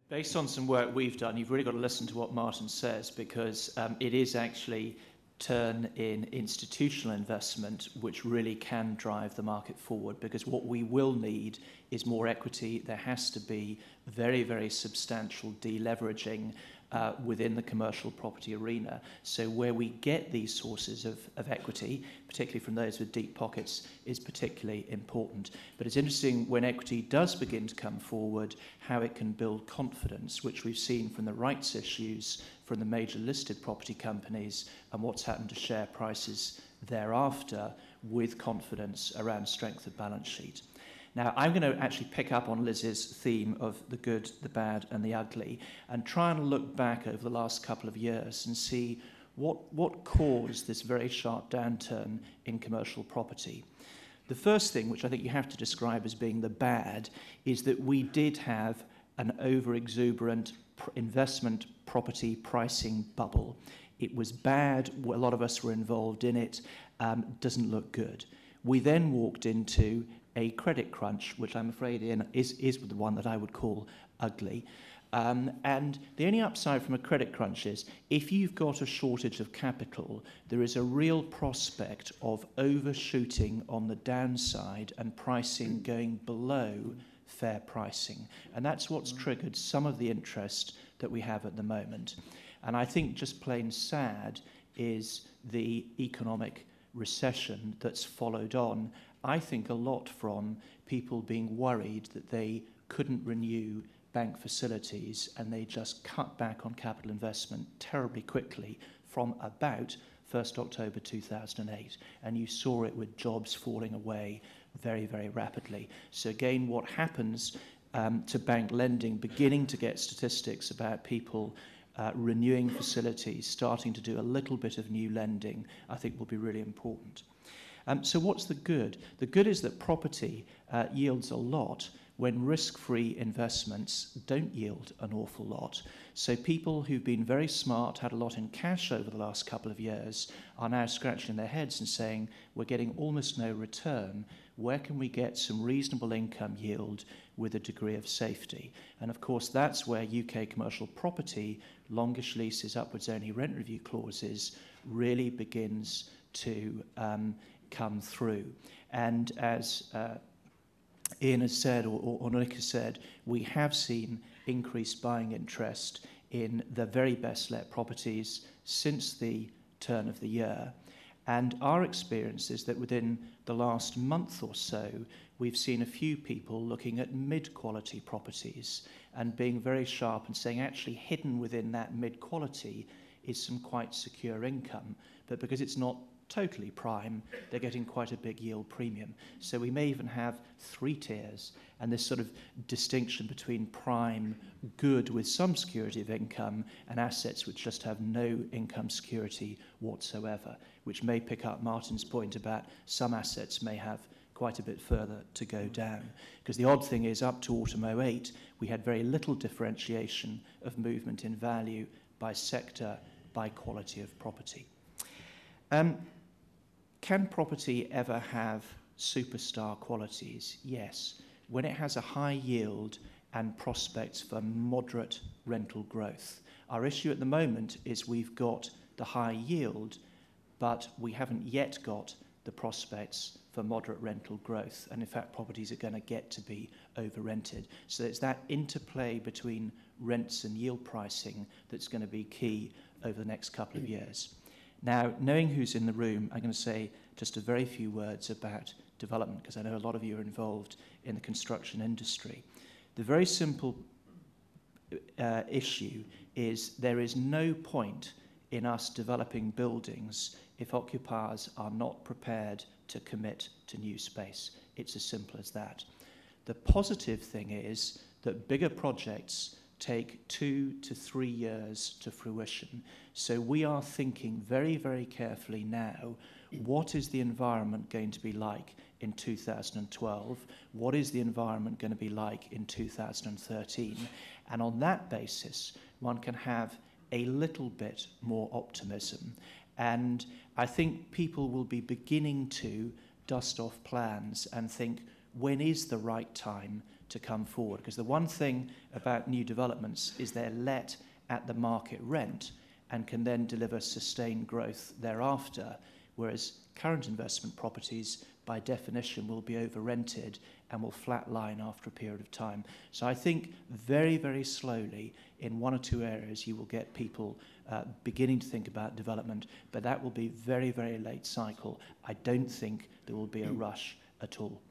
Based on some work we've done, you've really got to listen to what Martin says, because it is actually turn in institutional investment which really can drive the market forward, because what we will need is more equity. There has to be very, very substantial deleveraging within the commercial property arena. So where we get these sources of equity, particularly from those with deep pockets, is particularly important. But it's interesting when equity does begin to come forward, how it can build confidence, which we've seen from the rights issues from the major listed property companies and what's happened to share prices thereafter with confidence around strength of balance sheet. Now, I'm going to actually pick up on Liz's theme of the good, the bad, and the ugly, and try and look back over the last couple of years and see what caused this very sharp downturn in commercial property. The first thing, which I think you have to describe as being the bad, is that we did have an over-exuberant investment property pricing bubble. It was bad. A lot of us were involved in it. Doesn't look good. We then walked into a credit crunch, which I'm afraid is the one that I would call ugly. And the only upside from a credit crunch is if you've got a shortage of capital, there is a real prospect of overshooting on the downside and pricing going below fair pricing. And that's what's triggered some of the interest that we have at the moment. And I think just plain sad is the economic recession that's followed on, I think a lot from people being worried that they couldn't renew bank facilities, and they just cut back on capital investment terribly quickly from about 1st October 2008. And you saw it with jobs falling away very, very rapidly. So again, what happens to bank lending, beginning to get statistics about people renewing facilities, starting to do a little bit of new lending, I think will be really important. So what's the good? The good is that property yields a lot when risk-free investments don't yield an awful lot. So people who've been very smart, had a lot in cash over the last couple of years, are now scratching their heads and saying, we're getting almost no return. Where can we get some reasonable income yield with a degree of safety? And of course, that's where UK commercial property, longish leases, upwards only rent review clauses, really begins to come through. And as Ian has said, or Nick has said, we have seen increased buying interest in the very best let properties since the turn of the year. And our experience is that within the last month or so, we've seen a few people looking at mid-quality properties and being very sharp and saying actually hidden within that mid-quality is some quite secure income. But because it's not totally prime, they're getting quite a big yield premium. So we may even have 3 tiers, and this sort of distinction between prime, good with some security of income, and assets which just have no income security whatsoever, which may pick up Martin's point about some assets may have quite a bit further to go down. Because the odd thing is, up to autumn 08, we had very little differentiation of movement in value by sector, by quality of property. Can property ever have superstar qualities? Yes. When it has a high yield and prospects for moderate rental growth. Our issue at the moment is we've got the high yield, but we haven't yet got the prospects for moderate rental growth. And in fact, properties are going to get to be over-rented. So it's that interplay between rents and yield pricing that's going to be key over the next couple of years. Now, knowing who's in the room, I'm going to say just a very few words about development, because I know a lot of you are involved in the construction industry. The very simple issue is there is no point in us developing buildings if occupiers are not prepared to commit to new space. It's as simple as that. The positive thing is that bigger projects take 2 to 3 years to fruition. So we are thinking very, very carefully now, what is the environment going to be like in 2012? What is the environment going to be like in 2013? And on that basis, one can have a little bit more optimism. And I think people will be beginning to dust off plans and think, when is the right time to come forward. Because the one thing about new developments is they're let at the market rent and can then deliver sustained growth thereafter, whereas current investment properties, by definition, will be over-rented and will flatline after a period of time. So I think very, very slowly, in one or two areas, you will get people beginning to think about development, but that will be very, very late cycle. I don't think there will be a rush at all.